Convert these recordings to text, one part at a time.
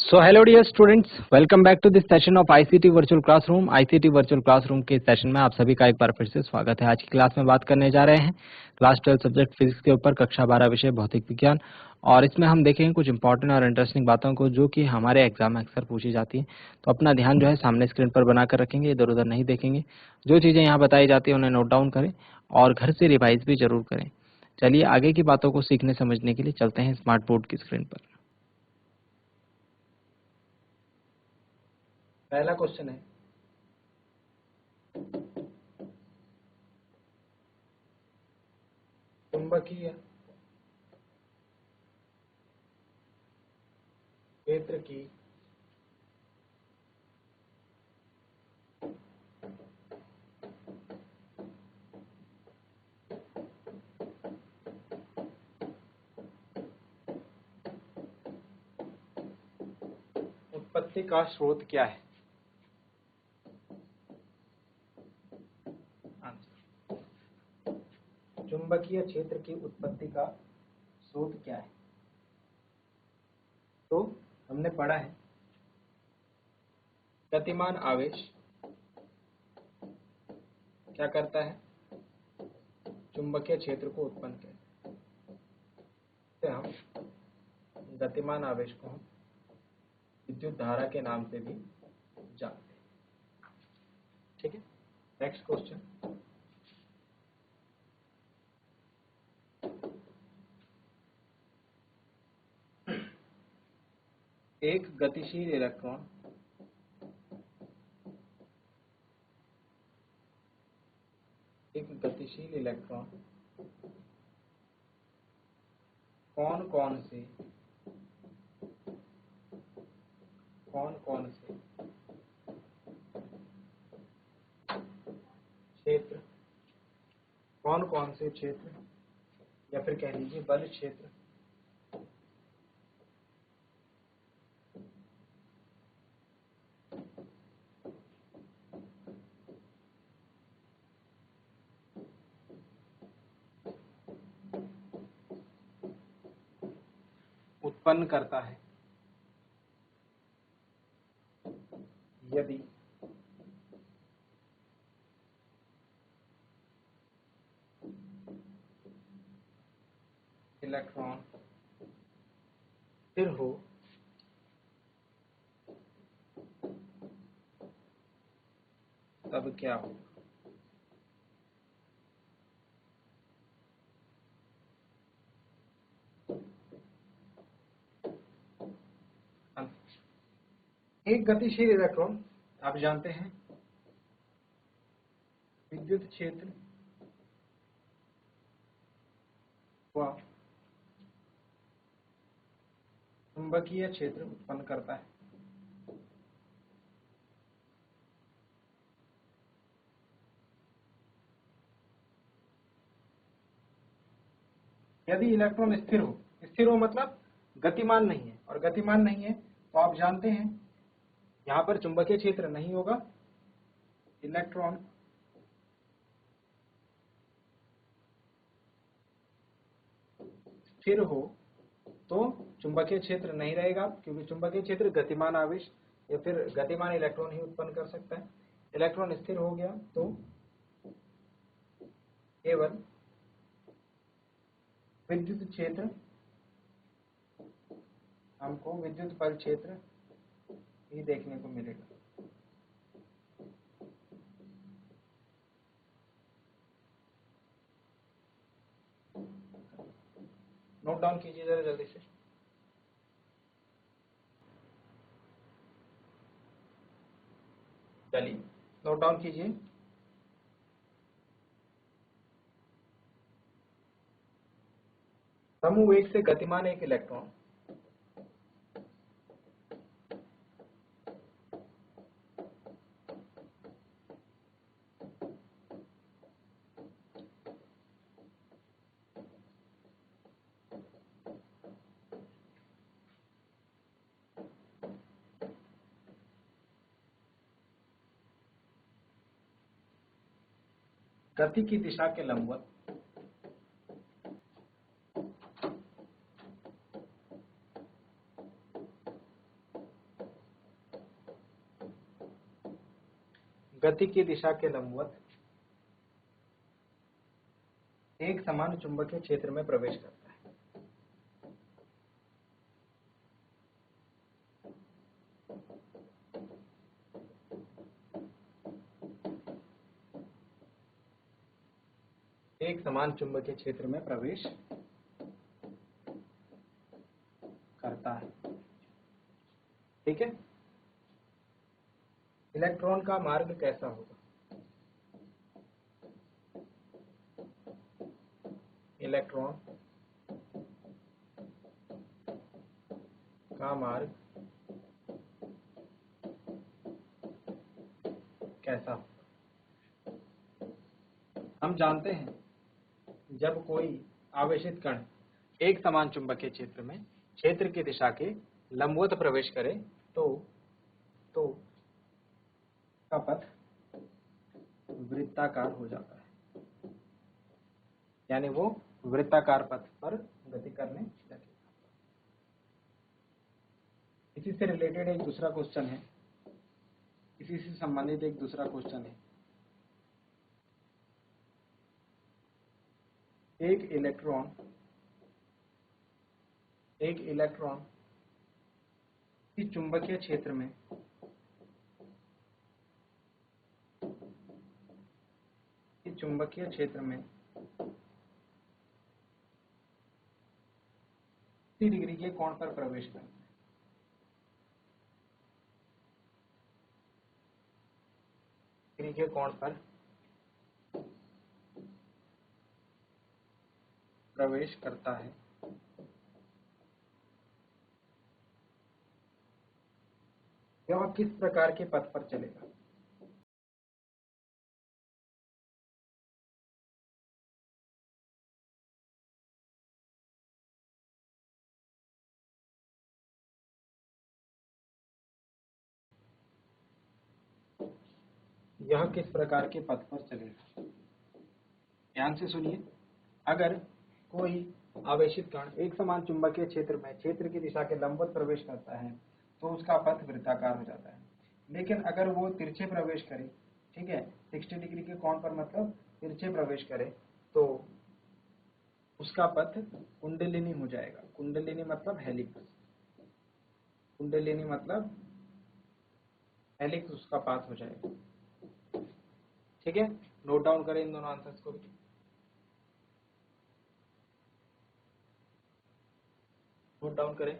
So hello dear students, welcome back to this session of ICT virtual classroom. ICT virtual classroom के session में आप सभी का एक बार फिर से स्वागत है। आज की क्लास में बात करने जा रहे हैं क्लास 12 सब्जेक्ट फिजिक्स के ऊपर, कक्षा 12 विषय भौतिक विज्ञान। और इसमें हम देखेंगे कुछ इंपॉर्टेंट और इंटरेस्टिंग बातों को जो कि हमारे एग्जाम में अक्सर पूछी जाती है। तो अपना ध्यान जो है सामने स्क्रीन पर बनाकर रखेंगे, इधर उधर नहीं देखेंगे। जो चीजें यहाँ बताई जाती है उन्हें नोट डाउन करें और घर से रिवाइज भी जरूर करें। चलिए आगे की बातों को सीखने समझने के लिए चलते हैं स्मार्ट बोर्ड की स्क्रीन पर। पहला क्वेश्चन है, चुंबकीय क्षेत्र की उत्पत्ति का स्रोत क्या है? आंसर, चुंबकीय क्षेत्र की उत्पत्ति का स्रोत क्या है? तो हमने पढ़ा है गतिमान आवेश क्या करता है? चुंबकीय क्षेत्र को उत्पन्न करता है। हम गतिमान आवेश को हम विद्युत धारा के नाम से भी जानते हैं। ठीक है, नेक्स्ट क्वेश्चन। एक गतिशील इलेक्ट्रॉन कौन कौन से क्षेत्र या फिर कह लीजिए बल क्षेत्र उत्पन्न करता है यदि इलेक्ट्रॉन स्थिर हो तब क्या हो? एक गतिशील इलेक्ट्रॉन, आप जानते हैं विद्युत क्षेत्र व चुंबकीय क्षेत्र उत्पन्न करता है। यदि इलेक्ट्रॉन स्थिर हो मतलब गतिमान नहीं है, और गतिमान नहीं है तो आप जानते हैं यहां पर चुंबकीय क्षेत्र नहीं होगा। इलेक्ट्रॉन स्थिर हो तो चुंबकीय क्षेत्र नहीं रहेगा, क्योंकि चुंबकीय क्षेत्र गतिमान आवेश या फिर गतिमान इलेक्ट्रॉन ही उत्पन्न कर सकता है। इलेक्ट्रॉन स्थिर हो गया तो केवल विद्युत क्षेत्र, हमको विद्युत बल क्षेत्र ही देखने को मिलेगा। नोट डाउन कीजिए जरा जल्दी से। चलिए नोट डाउन कीजिए। समूह एक से गतिमान एक इलेक्ट्रॉन गति की दिशा के लंबवत गति की दिशा के लंबवत एक समान चुंबकीय क्षेत्र में प्रवेश करता है। एक समान चुंबकीय क्षेत्र में प्रवेश करता है। ठीक है। इलेक्ट्रॉन का मार्ग कैसा होगा? इलेक्ट्रॉन का मार्ग कैसा होगा? हम जानते हैं जब कोई आवेशित कण एक समान चुंबकीय क्षेत्र में क्षेत्र की दिशा के लंबवत प्रवेश करे तो का पथ वृत्ताकार हो जाता है, यानी वो वृत्ताकार पथ पर गति करने लगेगा। इसी से रिलेटेड एक दूसरा क्वेश्चन है, इसी से संबंधित एक दूसरा क्वेश्चन है। एक इलेक्ट्रॉन इस चुंबकीय क्षेत्र में डिग्री के कोण पर प्रवेश करता है। डिग्री के कोण पर प्रवेश करता है। यह किस प्रकार के पथ पर चलेगा? यह किस प्रकार के पथ पर चलेगा? ध्यान से सुनिए। अगर कोई आवेशित कण एक समान चुंबकीय क्षेत्र में क्षेत्र की दिशा के लंबवत प्रवेश करता है तो उसका पथ वृत्ताकार हो जाता है। लेकिन अगर वो तिरछे प्रवेश करे, ठीक है, 60 डिग्री के कोण पर मतलब तिरछे प्रवेश करे, तो उसका पथ कुंडलिनी हो जाएगा। कुंडलिनी मतलब हेलिक्स उसका पाथ हो जाएगा। ठीक है, नोट डाउन करें इन दोनों आंसर्स को भी। नोट डाउन करें।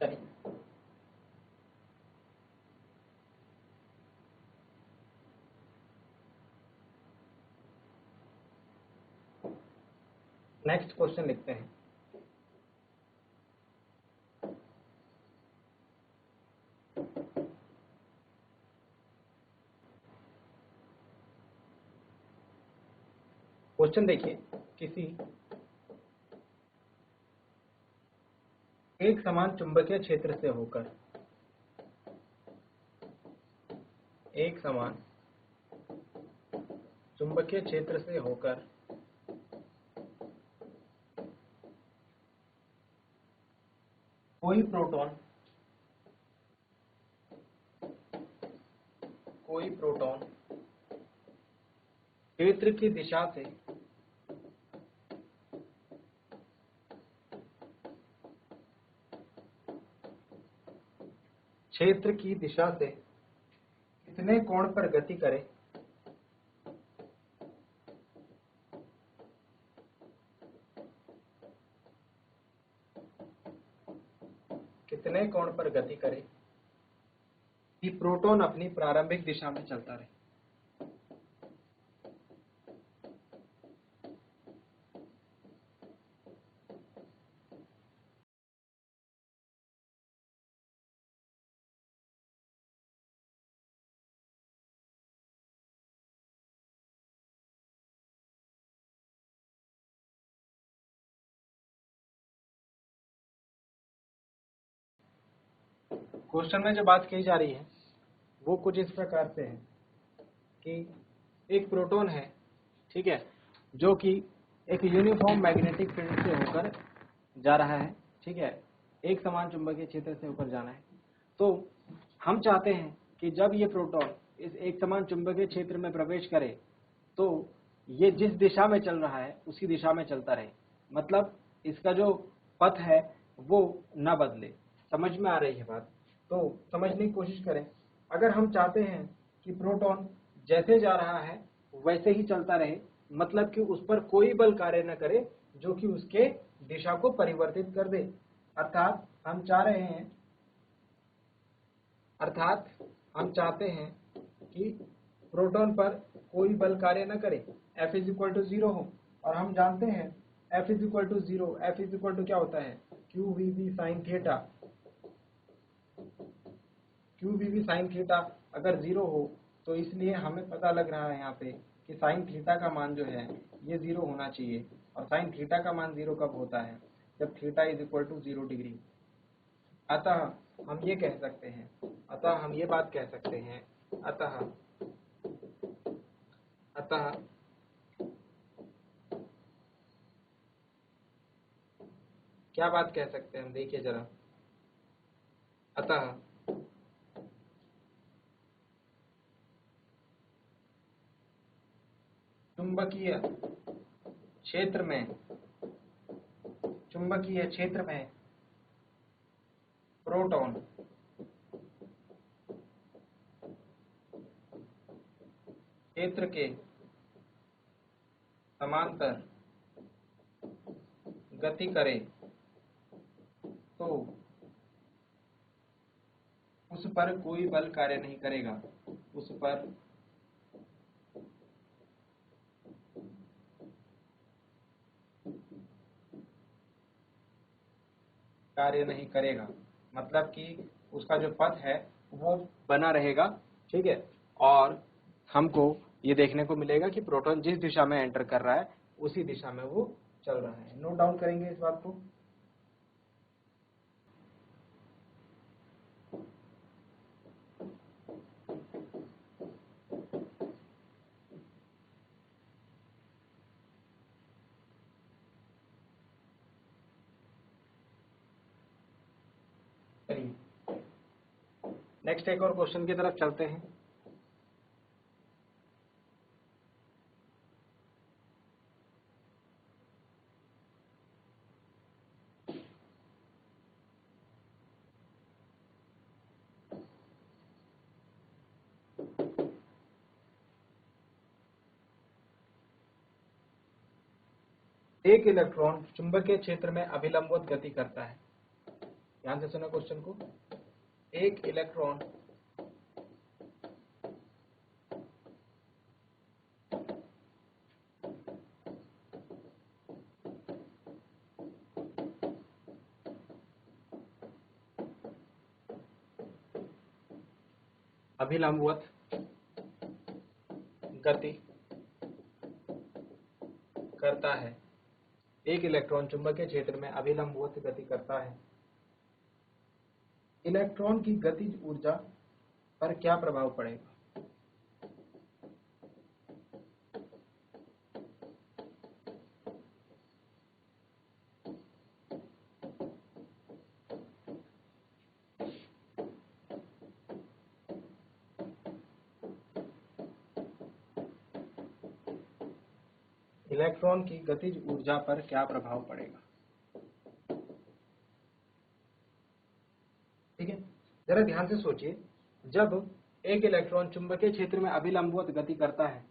चलिए, नेक्स्ट क्वेश्चन लिखते हैं। क्वेश्चन देखिए, किसी एक समान चुंबकीय क्षेत्र से होकर कोई प्रोटॉन क्षेत्र की दिशा से कितने कोण पर गति करे कि प्रोटॉन अपनी प्रारंभिक दिशा में चलता रहे। क्वेश्चन में जो बात कही जा रही है वो कुछ इस प्रकार से है कि एक प्रोटॉन है, ठीक है, जो कि एक यूनिफॉर्म मैग्नेटिक फील्ड से होकर जा रहा है, ठीक है, एक समान चुंबकीय क्षेत्र से होकर जाना है। तो हम चाहते हैं कि जब ये प्रोटॉन इस एक समान चुंबकीय क्षेत्र में प्रवेश करे तो ये जिस दिशा में चल रहा है उसी दिशा में चलता रहे, मतलब इसका जो पथ है वो ना बदले। समझ में आ रही है बात? तो समझने की कोशिश करें। अगर हम चाहते हैं कि प्रोटॉन जैसे जा रहा है वैसे ही चलता रहे, मतलब कि उस पर कोई बल कार्य न करे जो कि उसके दिशा को परिवर्तित कर दे, अर्थात हम चाहते हैं कि प्रोटॉन पर कोई बल कार्य न करे, F इज इक्वल टू 0 हो। और हम जानते हैं F is equal to 0, F is equal to क्या होता है, QVB sine theta. QVB sine theta अगर 0 हो तो इसलिए हमें पता लग रहा है यहाँ पे कि साइन थीटा का मान जो है ये 0 होना चाहिए। और साइन थीटा का मान 0 कब होता है, जब theta is equal to 0 degree. अतः हम ये कह सकते हैं, अतः हम ये बात कह सकते हैं, अतः क्या बात कह सकते हैं हम, देखिए जरा। अतः चुंबकीय क्षेत्र में प्रोटॉन क्षेत्र के समांतर गति करे तो उस पर कोई बल कार्य नहीं करेगा, उस पर कार्य नहीं करेगा, मतलब कि उसका जो पथ है वो बना रहेगा, ठीक है। और हमको ये देखने को मिलेगा कि प्रोटॉन जिस दिशा में एंटर कर रहा है उसी दिशा में वो चल रहा है। नोट डाउन करेंगे इस बात को। चलिए नेक्स्ट एक और क्वेश्चन की तरफ चलते हैं। एक इलेक्ट्रॉन चुंबकीय क्षेत्र में अभिलंबवत गति करता है। ध्यान से सुनो क्वेश्चन को। एक इलेक्ट्रॉन अभिलंबवत गति करता है। एक इलेक्ट्रॉन चुंबकीय क्षेत्र में अभिलंबवत गति करता है। इलेक्ट्रॉन की गतिज ऊर्जा पर क्या प्रभाव पड़ेगा? इलेक्ट्रॉन की गतिज ऊर्जा पर क्या प्रभाव पड़ेगा? ठीक है, जरा ध्यान से सोचिए। जब एक इलेक्ट्रॉन चुंबकीय क्षेत्र में अभिलंबवत गति करता है,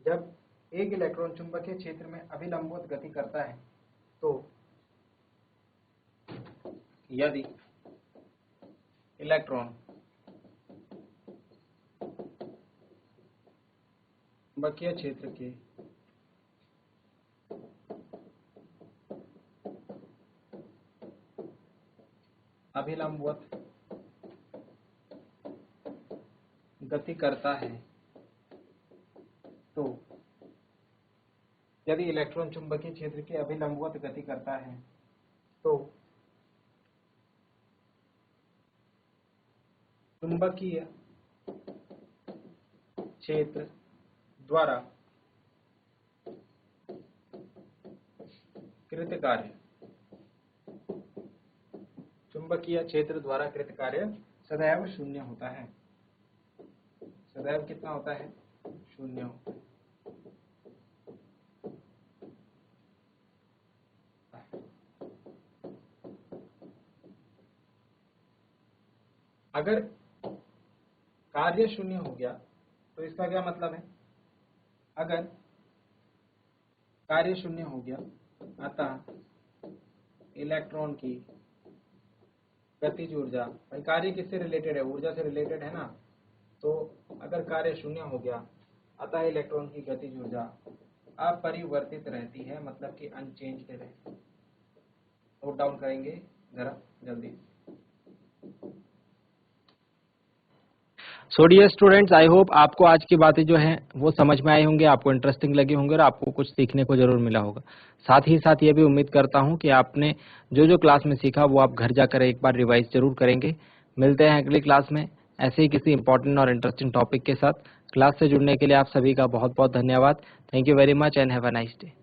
जब एक इलेक्ट्रॉन चुंबकीय क्षेत्र में अभिलंबवत गति करता है तो यदि इलेक्ट्रॉन चुंबकीय क्षेत्र के अभिलंबवत गति करता है तो यदि इलेक्ट्रॉन चुंबकीय क्षेत्र के अभिलंबवत गति करता है तो चुंबकीय क्षेत्र द्वारा कृत कार्य चुंबकीय क्षेत्र द्वारा कृत कार्य सदैव शून्य होता है। सदैव कितना होता है? शून्य होता है। अगर कार्य शून्य हो गया तो इसका क्या मतलब है? अगर कार्य शून्य हो गया अतः इलेक्ट्रॉन की गतिज ऊर्जा, भाई कार्य किससे रिलेटेड है? ऊर्जा से रिलेटेड है ना। तो अगर कार्य शून्य हो गया अतः इलेक्ट्रॉन की गतिज ऊर्जा अपरिवर्तित रहती है, मतलब कि अनचेंज्ड रहती है। नोट डाउन करेंगे जरा जल्दी। So dear students, I hope आपको आज की बातें जो हैं वो समझ में आई होंगी, आपको इंटरेस्टिंग लगी होंगी और आपको कुछ सीखने को जरूर मिला होगा। साथ ही साथ ये भी उम्मीद करता हूं कि आपने जो जो क्लास में सीखा वो आप घर जाकर एक बार रिवाइज जरूर करेंगे। मिलते हैं अगली क्लास में ऐसे ही किसी इंपॉर्टेंट और इंटरेस्टिंग टॉपिक के साथ। क्लास से जुड़ने के लिए आप सभी का बहुत बहुत धन्यवाद। Thank you very much and have a nice day.